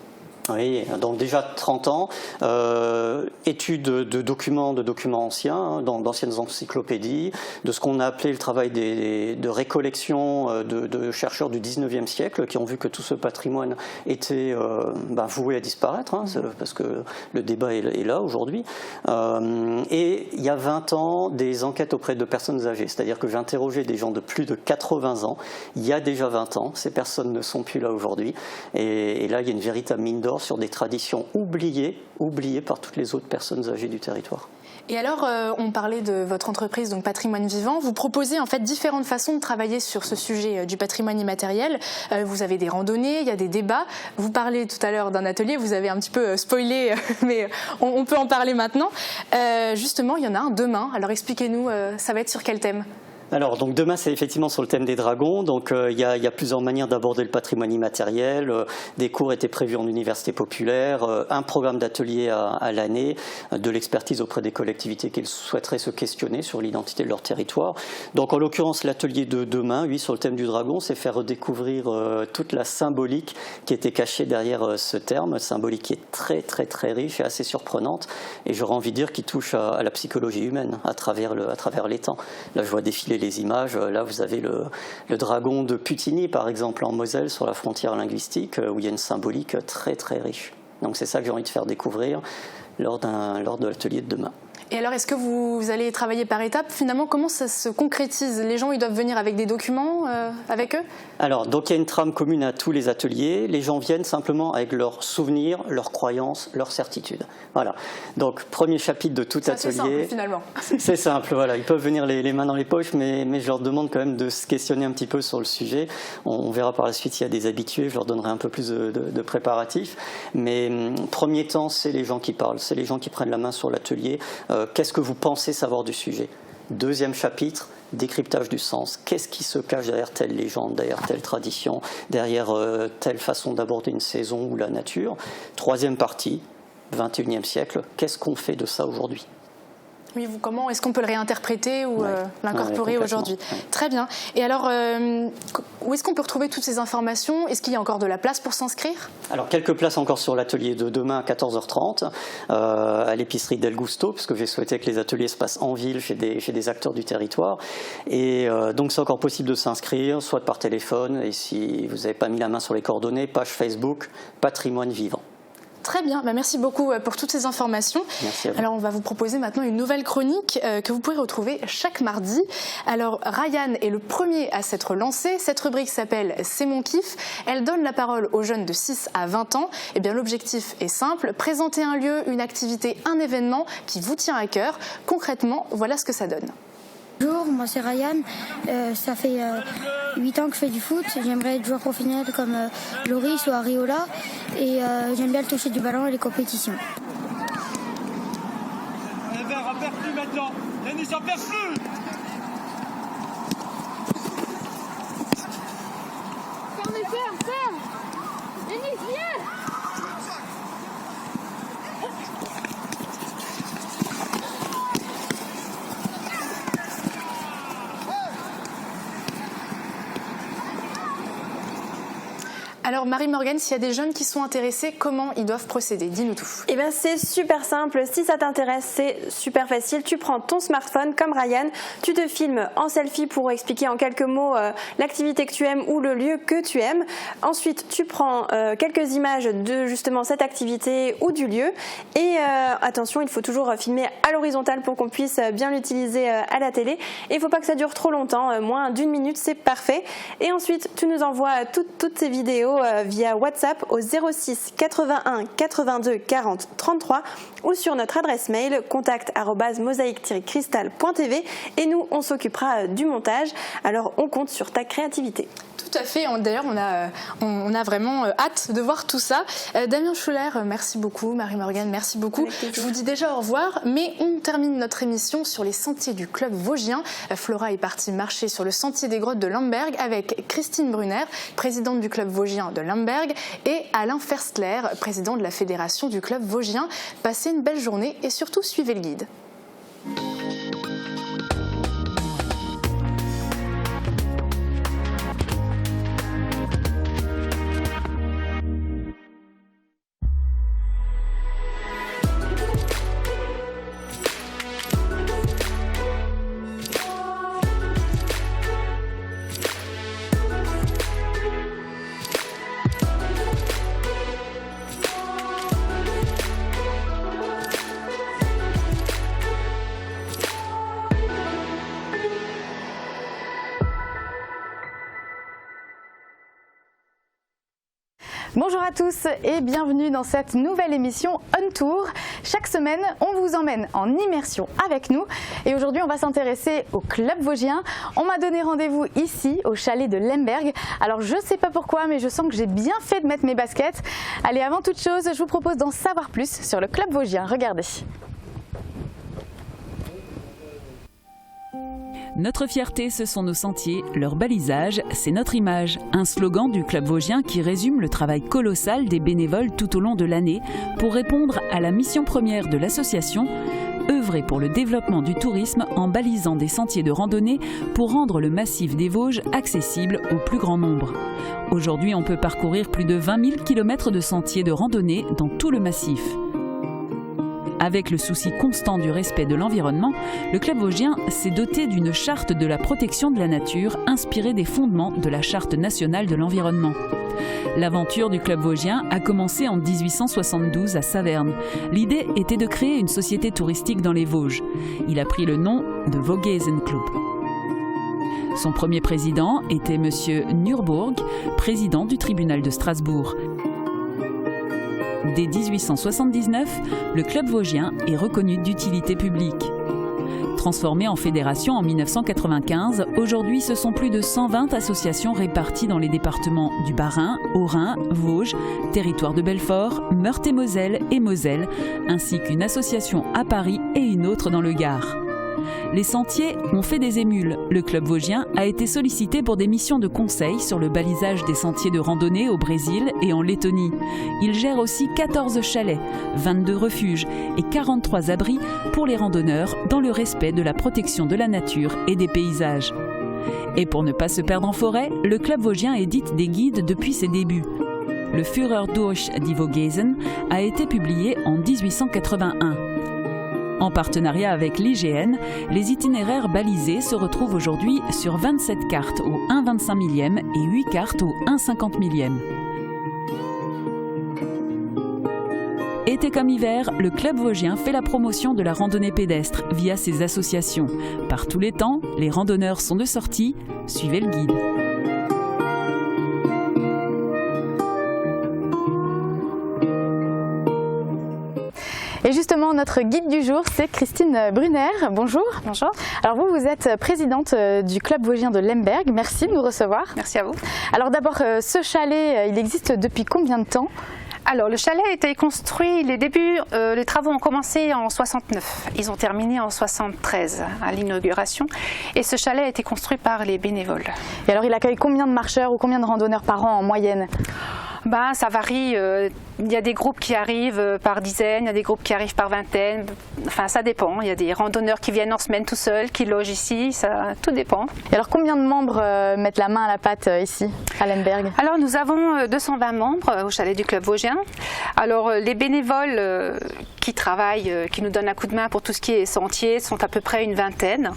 Oui, donc déjà 30 ans, études de documents anciens, d'anciennes encyclopédies, de ce qu'on a appelé le travail de récollection de chercheurs du 19e siècle qui ont vu que tout ce patrimoine était voué à disparaître, parce que le débat est là aujourd'hui. Et il y a 20 ans, des enquêtes auprès de personnes âgées, c'est-à-dire que j'ai interrogé des gens de plus de 80 ans, il y a déjà 20 ans, ces personnes ne sont plus là aujourd'hui, et là il y a une véritable mine d'or sur des traditions oubliées par toutes les autres personnes âgées du territoire. Et alors, on parlait de votre entreprise, donc Patrimoine Vivant. Vous proposez en fait différentes façons de travailler sur ce sujet du patrimoine immatériel. Vous avez des randonnées, il y a des débats. Vous parlez tout à l'heure d'un atelier, vous avez un petit peu spoilé, mais on peut en parler maintenant. Justement, il y en a un demain. Alors expliquez-nous, ça va être sur quel thème ? Alors, donc demain, c'est effectivement sur le thème des dragons. Donc, il y a plusieurs manières d'aborder le patrimoine immatériel. Des cours étaient prévus en université populaire, un programme d'atelier à l'année, de l'expertise auprès des collectivités qui souhaiteraient se questionner sur l'identité de leur territoire. Donc, en l'occurrence, l'atelier de demain, oui, sur le thème du dragon, c'est faire redécouvrir toute la symbolique qui était cachée derrière ce terme, symbolique qui est très, très, très riche et assez surprenante. Et j'aurais envie de dire qu'il touche à la psychologie humaine à travers les temps. Là, je vois défiler les images, là vous avez le dragon de Putigny par exemple en Moselle sur la frontière linguistique où il y a une symbolique très très riche. Donc c'est ça que j'ai envie de faire découvrir lors de l'atelier de demain. Et alors, est-ce que vous allez travailler par étapes? Finalement, comment ça se concrétise? Les gens, ils doivent venir avec des documents avec eux? Alors, donc il y a une trame commune à tous les ateliers. Les gens viennent simplement avec leurs souvenirs, leurs croyances, leurs certitudes. Voilà. Donc, premier chapitre de tout atelier. C'est simple, finalement. C'est simple, voilà. Ils peuvent venir les mains dans les poches, mais je leur demande quand même de se questionner un petit peu sur le sujet. On verra par la suite s'il y a des habitués. Je leur donnerai un peu plus de préparatifs. Mais premier temps, c'est les gens qui parlent. C'est les gens qui prennent la main sur l'atelier. Qu'est-ce que vous pensez savoir du sujet? Deuxième chapitre, décryptage du sens. Qu'est-ce qui se cache derrière telle légende, derrière telle tradition, derrière telle façon d'aborder une saison ou la nature? Troisième partie, 21e siècle, qu'est-ce qu'on fait de ça aujourd'hui? Oui, comment est-ce qu'on peut le réinterpréter ou l'incorporer aujourd'hui? Très bien. Et alors, où est-ce qu'on peut retrouver toutes ces informations? Est-ce qu'il y a encore de la place pour s'inscrire? Alors, quelques places encore sur l'atelier de demain à 14h30, à l'épicerie Del Gusto, parce que j'ai souhaité que les ateliers se passent en ville, chez des acteurs du territoire. Et donc, c'est encore possible de s'inscrire, soit par téléphone, et si vous n'avez pas mis la main sur les coordonnées, page Facebook, Patrimoine Vivant. Très bien, merci beaucoup pour toutes ces informations. Merci à vous. Alors on va vous proposer maintenant une nouvelle chronique que vous pourrez retrouver chaque mardi. Alors Ryan est le premier à s'être lancé. Cette rubrique s'appelle C'est mon kiff. Elle donne la parole aux jeunes de 6 à 20 ans. Eh bien l'objectif est simple, présenter un lieu, une activité, un événement qui vous tient à cœur. Concrètement, voilà ce que ça donne. Bonjour, moi c'est Ryan, ça fait 8 ans que je fais du foot, j'aimerais être joueur professionnel comme Loris ou Ariola et j'aime bien le toucher du ballon et les compétitions. Les verts en perd plus maintenant, Denis en perd plus. Ferme, Denis viens. Alors Marie-Morgane, s'il y a des jeunes qui sont intéressés, comment ils doivent procéder? Dis-nous tout. Eh bien c'est super simple, si ça t'intéresse c'est super facile, tu prends ton smartphone comme Ryan, tu te filmes en selfie pour expliquer en quelques mots l'activité que tu aimes ou le lieu que tu aimes. Ensuite tu prends quelques images de justement cette activité ou du lieu et attention, il faut toujours filmer à l'horizontale pour qu'on puisse bien l'utiliser à la télé et il ne faut pas que ça dure trop longtemps, moins d'1 minute c'est parfait. Et ensuite tu nous envoies toutes ces vidéos via WhatsApp au 06 81 82 40 33 ou sur notre adresse mail contact@mosaïque-cristal.tv et nous on s'occupera du montage. Alors on compte sur ta créativité. Tout à fait, d'ailleurs on a vraiment hâte de voir tout ça. Damien Schuller, merci beaucoup, Marie-Morgane, merci beaucoup. Je vous dis déjà au revoir, mais on termine notre émission sur les sentiers du club vosgien. Flora est partie marcher sur le sentier des grottes de Lemberg avec Christine Brunner, présidente du club vosgien de Lemberg, et Alain Ferstler, président de la fédération du club vosgien. Passez une belle journée et surtout suivez le guide. Bonjour à tous et bienvenue dans cette nouvelle émission On Tour. Chaque semaine, on vous emmène en immersion avec nous et aujourd'hui, on va s'intéresser au club vosgien. On m'a donné rendez-vous ici, au chalet de Lemberg. Alors, je ne sais pas pourquoi, mais je sens que j'ai bien fait de mettre mes baskets. Allez, avant toute chose, je vous propose d'en savoir plus sur le club vosgien. Regardez. Notre fierté, ce sont nos sentiers, leur balisage, c'est notre image. Un slogan du club vosgien qui résume le travail colossal des bénévoles tout au long de l'année pour répondre à la mission première de l'association, œuvrer pour le développement du tourisme en balisant des sentiers de randonnée pour rendre le massif des Vosges accessible au plus grand nombre. Aujourd'hui, on peut parcourir plus de 20 000 km de sentiers de randonnée dans tout le massif. Avec le souci constant du respect de l'environnement, le Club Vosgien s'est doté d'une charte de la protection de la nature inspirée des fondements de la Charte nationale de l'environnement. L'aventure du Club Vosgien a commencé en 1872 à Saverne. L'idée était de créer une société touristique dans les Vosges. Il a pris le nom de Vogesen Club. Son premier président était M. Nurburg, président du tribunal de Strasbourg. Dès 1879, le Club Vosgien est reconnu d'utilité publique. Transformé en fédération en 1995, aujourd'hui ce sont plus de 120 associations réparties dans les départements du Bas-Rhin, Haut-Rhin, Vosges, Territoire de Belfort, Meurthe-et-Moselle et Moselle, ainsi qu'une association à Paris et une autre dans le Gard. Les sentiers ont fait des émules. Le Club Vosgien a été sollicité pour des missions de conseil sur le balisage des sentiers de randonnée au Brésil et en Lettonie. Il gère aussi 14 chalets, 22 refuges et 43 abris pour les randonneurs dans le respect de la protection de la nature et des paysages. Et pour ne pas se perdre en forêt, le Club Vosgien édite des guides depuis ses débuts. Le Führer durch die Vogesen a été publié en 1881. En partenariat avec l'IGN, les itinéraires balisés se retrouvent aujourd'hui sur 27 cartes au 1/25 millième et 8 cartes au 1/50 millième. Été comme hiver, le Club Vosgien fait la promotion de la randonnée pédestre via ses associations. Par tous les temps, les randonneurs sont de sortie, suivez le guide. Et justement, notre guide du jour, c'est Christine Brunner. Bonjour. Bonjour. Alors vous êtes présidente du Club Vosgien de Lemberg. Merci de nous recevoir. Merci à vous. Alors d'abord, ce chalet, il existe depuis combien de temps ? Alors le chalet a été construit, les travaux ont commencé en 69. Ils ont terminé en 73 à l'inauguration. Et ce chalet a été construit par les bénévoles. Et alors il accueille combien de marcheurs ou combien de randonneurs par an en moyenne ? Ça varie. Il y a des groupes qui arrivent par dizaines, il y a des groupes qui arrivent par vingtaines. Enfin, ça dépend. Il y a des randonneurs qui viennent en semaine tout seuls, qui logent ici. Tout dépend. Et alors, combien de membres mettent la main à la pâte ici, à Lemberg ? Alors, nous avons 220 membres au chalet du Club Vosgien. Alors, les bénévoles qui travaillent, qui nous donnent un coup de main pour tout ce qui est sentier, sont à peu près une vingtaine.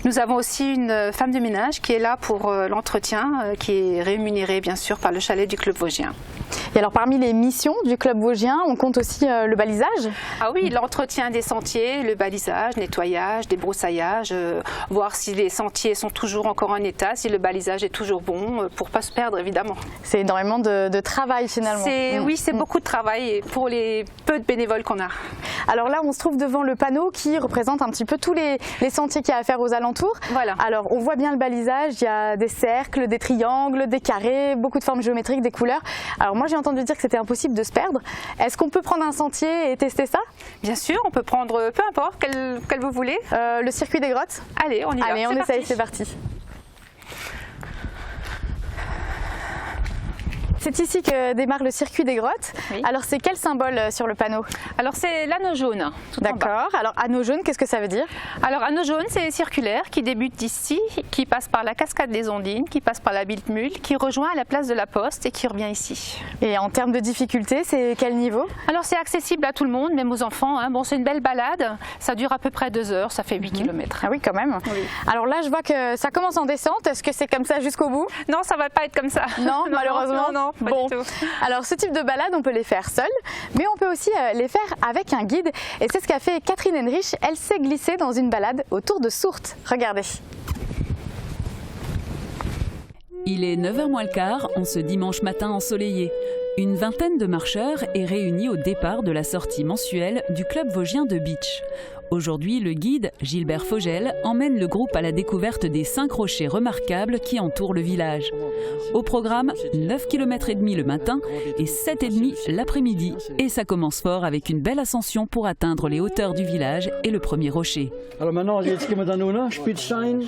Nous avons aussi une femme de ménage qui est là pour l'entretien, qui est rémunérée, bien sûr, par le chalet du Club Vosgien. Et alors parmi les missions du Club Vosgien, on compte aussi le balisage ? Ah oui, l'entretien des sentiers, le balisage, nettoyage, débroussaillage, voir si les sentiers sont toujours encore en état, si le balisage est toujours bon, pour ne pas se perdre évidemment. C'est énormément de travail finalement. Oui, c'est beaucoup de travail pour les peu de bénévoles qu'on a. Alors là, on se trouve devant le panneau qui représente un petit peu tous les sentiers qu'il y a à faire aux alentours. Voilà. Alors on voit bien le balisage, il y a des cercles, des triangles, des carrés, beaucoup de formes géométriques, des couleurs. Alors moi j'ai entendu dire que c'était impossible de se perdre. Est-ce qu'on peut prendre un sentier et tester ça ? Bien sûr, on peut prendre peu importe, quel vous voulez. Le circuit des grottes ? Allez, on y va. Allez, on essaye, c'est parti. C'est ici que démarre le circuit des grottes. Oui. Alors c'est quel symbole sur le panneau ? Alors c'est l'anneau jaune. D'accord. Alors anneau jaune, qu'est-ce que ça veut dire ? Alors anneau jaune, c'est circulaire qui débute d'ici, qui passe par la cascade des Ondines, qui passe par la Bildmühl, qui rejoint la place de la Poste et qui revient ici. Et en termes de difficulté, c'est quel niveau ? Alors c'est accessible à tout le monde, même aux enfants. Bon, c'est une belle balade, ça dure à peu près 2 heures, ça fait 8 km. Ah oui, quand même. Oui. Alors là, je vois que ça commence en descente. Est-ce que c'est comme ça jusqu'au bout ? Non, ça va pas être comme ça. Non, malheureusement. Non. Bon, alors ce type de balade, on peut les faire seuls, mais on peut aussi les faire avec un guide. Et c'est ce qu'a fait Catherine Henrich. Elle s'est glissée dans une balade autour de Sourtes. Regardez. Il est 9h moins le quart, en ce dimanche matin ensoleillé. Une vingtaine de marcheurs est réunie au départ de la sortie mensuelle du Club Vosgien de Beach. Aujourd'hui, le guide, Gilbert Fogel, emmène le groupe à la découverte des 5 rochers remarquables qui entourent le village. Au programme, 9,5 km le matin et 7,5 l'après-midi. Et ça commence fort avec une belle ascension pour atteindre les hauteurs du village et le premier rocher. Alors maintenant, jetzt gehen wir dann runter. Spitzstein,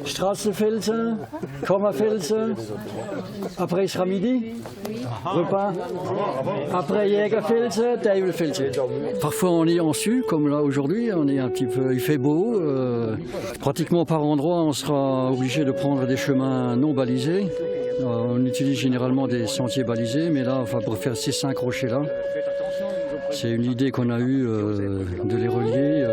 Straßenfelsen, Kommafelsen. Après, il sera midi. Repas. Après, Jägerfelsen, Teufelsfelsen. Parfois, on est en su, comme là aujourd'hui. On est un petit peu, il fait beau. Pratiquement par endroit, on sera obligé de prendre des chemins non balisés. On utilise généralement des sentiers balisés, mais là, on va faire ces 5 rochers-là. C'est une idée qu'on a eue de les relier.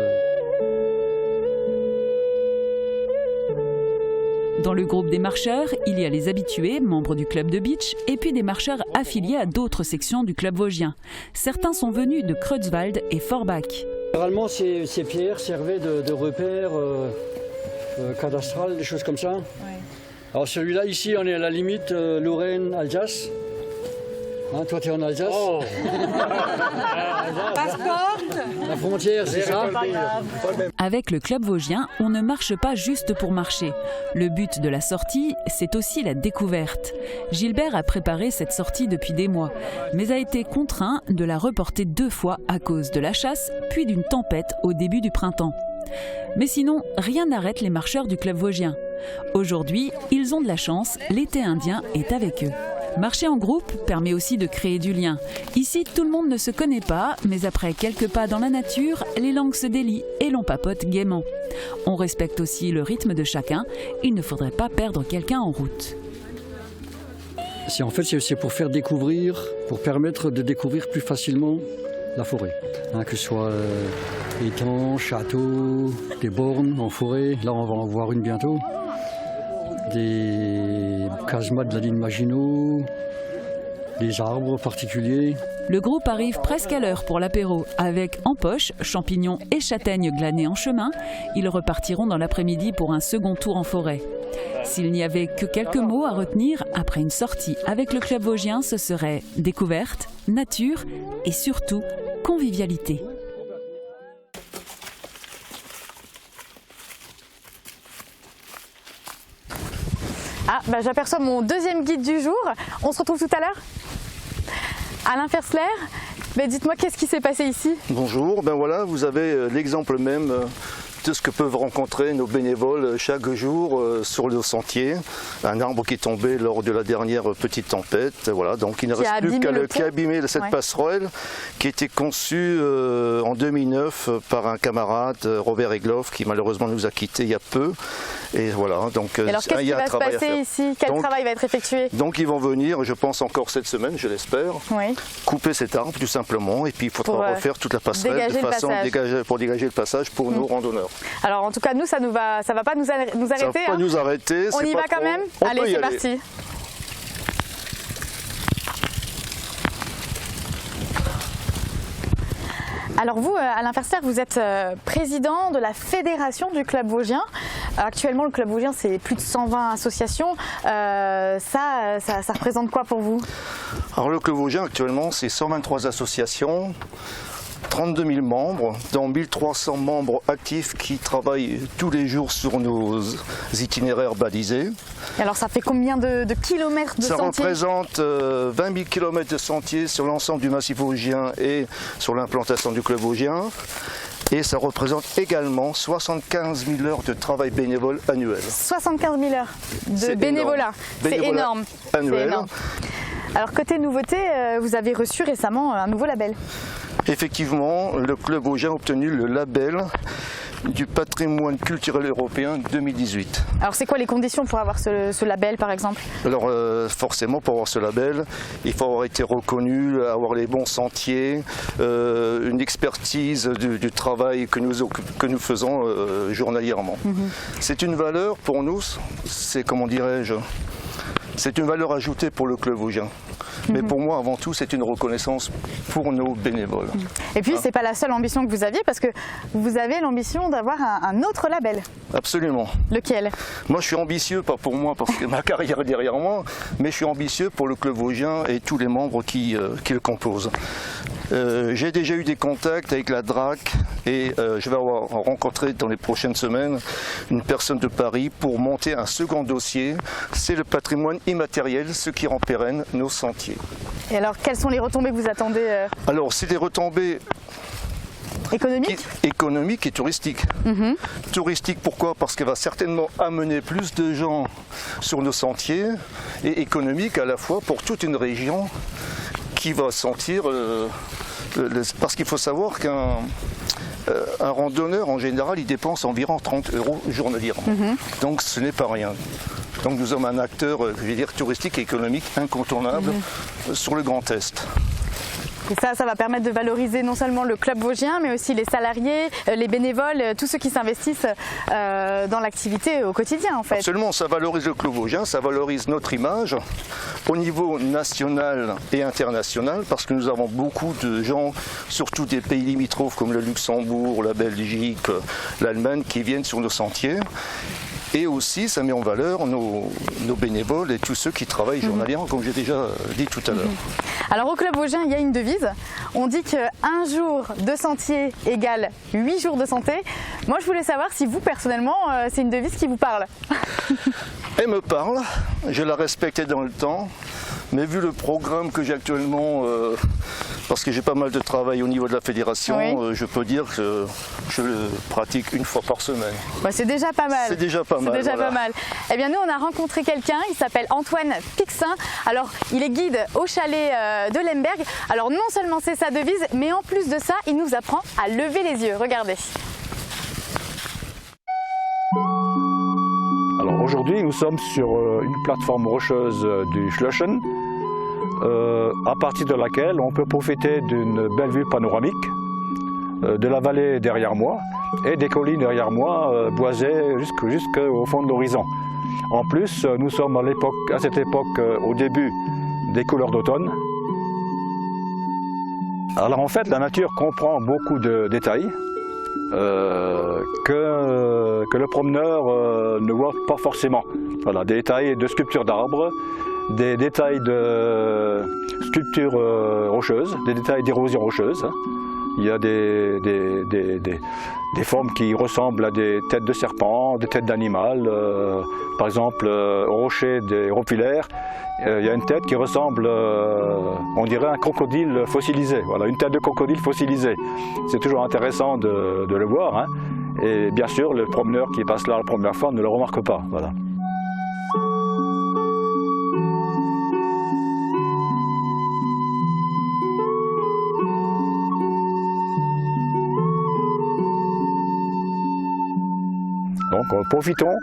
Dans le groupe des marcheurs, il y a les habitués, membres du club de beach, et puis des marcheurs affiliés à d'autres sections du club vosgien. Certains sont venus de Creutzwald et Forbach. Généralement, ces pierres servaient de repères cadastrales, des choses comme ça. Ouais. Alors celui-là, ici, on est à la limite Lorraine-Alsace. Hein, toi, tu es en Alsace. Oh. Passeport. La frontière, c'est ça. Avec le club vosgien, on ne marche pas juste pour marcher. Le but de la sortie, c'est aussi la découverte. Gilbert a préparé cette sortie depuis des mois, mais a été contraint de la reporter 2 fois à cause de la chasse, puis d'une tempête au début du printemps. Mais sinon, rien n'arrête les marcheurs du club vosgien. Aujourd'hui, ils ont de la chance, l'été indien est avec eux. Marcher en groupe permet aussi de créer du lien. Ici, tout le monde ne se connaît pas, mais après quelques pas dans la nature, les langues se délient et l'on papote gaiement. On respecte aussi le rythme de chacun. Il ne faudrait pas perdre quelqu'un en route. En fait, c'est pour faire découvrir, pour permettre de découvrir plus facilement la forêt. Hein, que ce soit étangs, châteaux, des bornes en forêt. Là, on va en voir une bientôt. Des casemates de la ligne Maginot, des arbres particuliers. Le groupe arrive presque à l'heure pour l'apéro. Avec en poche champignons et châtaignes glanés en chemin, ils repartiront dans l'après-midi pour un second tour en forêt. S'il n'y avait que quelques mots à retenir après une sortie avec le club vosgien, ce serait découverte, nature et surtout convivialité. Ah, bah, j'aperçois mon deuxième guide du jour. On se retrouve tout à l'heure. Alain Fersler, mais dites-moi, qu'est-ce qui s'est passé ici? Bonjour, ben voilà, vous avez l'exemple même de ce que peuvent rencontrer nos bénévoles chaque jour sur le sentier. Un arbre qui est tombé lors de la dernière petite tempête, voilà, donc il ne reste plus qu'à abîmer cette passerelle qui a été conçue en 2009 par un camarade, Robert Egloff, qui malheureusement nous a quittés il y a peu. Et voilà, donc alors qu'est-ce qui va se passer ici? Quel travail va être effectué? Donc ils vont venir, je pense encore cette semaine, je l'espère, couper cet arbre tout simplement, et puis il faudra refaire toute la passerelle de façon pour dégager le passage pour nos randonneurs. Alors en tout cas, nous, ça va pas nous arrêter. Ça va pas nous arrêter. On y va quand même? Allez, c'est parti. Alors vous, Alain Fersler, vous êtes président de la fédération du club vosgien. Actuellement, le club vosgien, c'est plus de 120 associations. Ça représente quoi pour vous? Alors le club vosgien, actuellement, c'est 123 associations. 32 000 membres, dont 1300 membres actifs qui travaillent tous les jours sur nos itinéraires balisés. Et alors ça fait combien de kilomètres de sentiers? Ça représente 20 000 kilomètres de sentiers sur l'ensemble du massif vosgien et sur l'implantation du club vosgien. Et ça représente également 75 000 heures de travail bénévole annuel. 75 000 heures de bénévolat, c'est énorme. Annuel. Énorme. Alors côté nouveauté, vous avez reçu récemment un nouveau label. Effectivement, le club vosgien a obtenu le label du patrimoine culturel européen 2018. Alors c'est quoi les conditions pour avoir ce label par exemple? Alors forcément pour avoir ce label, il faut avoir été reconnu, avoir les bons sentiers, une expertise du travail que nous faisons journalièrement. C'est une valeur pour nous, c'est comment dirais-je, c'est une valeur ajoutée pour le club vosgien. Mais pour moi, avant tout, c'est une reconnaissance pour nos bénévoles. Et puis, c'est pas la seule ambition que vous aviez, parce que vous avez l'ambition d'avoir un autre label. Absolument. Lequel? Moi, je suis ambitieux, pas pour moi, parce que ma carrière est derrière moi, mais je suis ambitieux pour le club vosgien et tous les membres qui le composent. J'ai déjà eu des contacts avec la DRAC et je vais avoir rencontré dans les prochaines semaines une personne de Paris pour monter un second dossier. C'est le patrimoine immatériel, ce qui rend pérenne nos sentiers. Et alors, quelles sont les retombées que vous attendez? Alors, c'est des retombées économiques et touristiques. Touristique, pourquoi? Parce qu'elle va certainement amener plus de gens sur nos sentiers, et économique à la fois pour toute une région qui va sentir, parce qu'il faut savoir qu'un randonneur en général il dépense environ 30 € journalièrement, donc ce n'est pas rien. Donc nous sommes un acteur, je vais dire, touristique et économique incontournable sur le Grand Est. Et ça va permettre de valoriser non seulement le club vosgien, mais aussi les salariés, les bénévoles, tous ceux qui s'investissent dans l'activité au quotidien en fait. Absolument, ça valorise le club vosgien, ça valorise notre image au niveau national et international, parce que nous avons beaucoup de gens, surtout des pays limitrophes comme le Luxembourg, la Belgique, l'Allemagne, qui viennent sur nos sentiers. Et aussi, ça met en valeur nos bénévoles et tous ceux qui travaillent journalièrement, comme j'ai déjà dit tout à l'heure. Alors au Club Vosgien, il y a une devise. On dit qu'un jour de sentier égale 8 jours de santé. Moi, je voulais savoir si vous, personnellement, c'est une devise qui vous parle. Elle me parle, je la respectais dans le temps, mais vu le programme que j'ai actuellement, parce que j'ai pas mal de travail au niveau de la fédération, oui. Je peux dire que je le pratique une fois par semaine. Bah, c'est déjà pas mal. C'est déjà pas mal. C'est déjà pas mal. Eh bien nous on a rencontré quelqu'un, il s'appelle Antoine Pixin. Alors il est guide au chalet de Lemberg. Alors non seulement c'est sa devise, mais en plus de ça, il nous apprend à lever les yeux. Regardez. Alors aujourd'hui nous sommes sur une plateforme rocheuse du Schlossen, à partir de laquelle on peut profiter d'une belle vue panoramique de la vallée derrière moi et des collines derrière moi, boisées jusqu'au fond de l'horizon. En plus, nous sommes à cette époque au début des couleurs d'automne. Alors en fait, la nature comprend beaucoup de détails que le promeneur ne voit pas forcément. Voilà, des détails de sculptures d'arbres, des détails de sculptures rocheuses, des détails d'érosion rocheuse. Il y a des formes qui ressemblent à des têtes de serpents, des têtes d'animal. Par exemple, au rocher des Ropilaires, il y a une tête qui ressemble, on dirait un crocodile fossilisé. Voilà, une tête de crocodile fossilisée. C'est toujours intéressant de le voir, hein. Et bien sûr, le promeneur qui passe là la première fois ne le remarque pas. Voilà. Donc profitons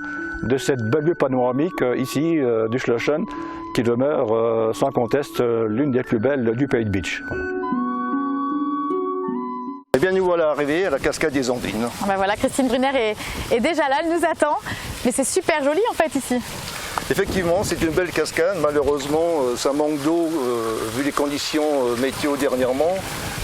de cette belle vue panoramique ici du Schlossen, qui demeure sans conteste l'une des plus belles du pays de Bitche. Voilà. Eh bien nous voilà arrivés à la cascade des Ondines. Ah ben voilà, Christine Brunner est déjà là, elle nous attend. Mais c'est super joli en fait ici. Effectivement, c'est une belle cascade. Malheureusement, ça manque d'eau vu les conditions météo dernièrement.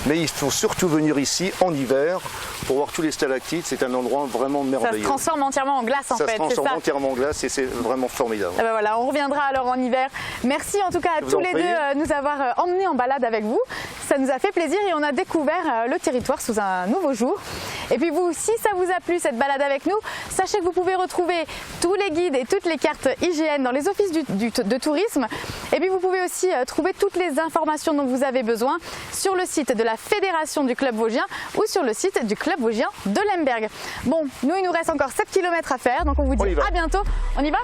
Mais il faut surtout venir ici en hiver pour voir tous les stalactites. C'est un endroit vraiment merveilleux. Ça se transforme entièrement en glace en fait. Ça se transforme entièrement en glace et c'est vraiment formidable. Ah ben voilà, on reviendra alors en hiver. Merci en tout cas à tous les deux de nous avoir emmenés en balade avec vous. Ça nous a fait plaisir et on a découvert le territoire sous un nouveau jour. Et puis vous, si ça vous a plu cette balade avec nous, sachez que vous pouvez retrouver tous les guides et toutes les cartes IGN dans les offices de tourisme. Et puis vous pouvez aussi trouver toutes les informations dont vous avez besoin sur le site de la Fédération du Club Vosgien ou sur le site du Club Vosgien de Lemberg. Bon, nous il nous reste encore 7 km à faire, donc on vous dit à bientôt. On y va ?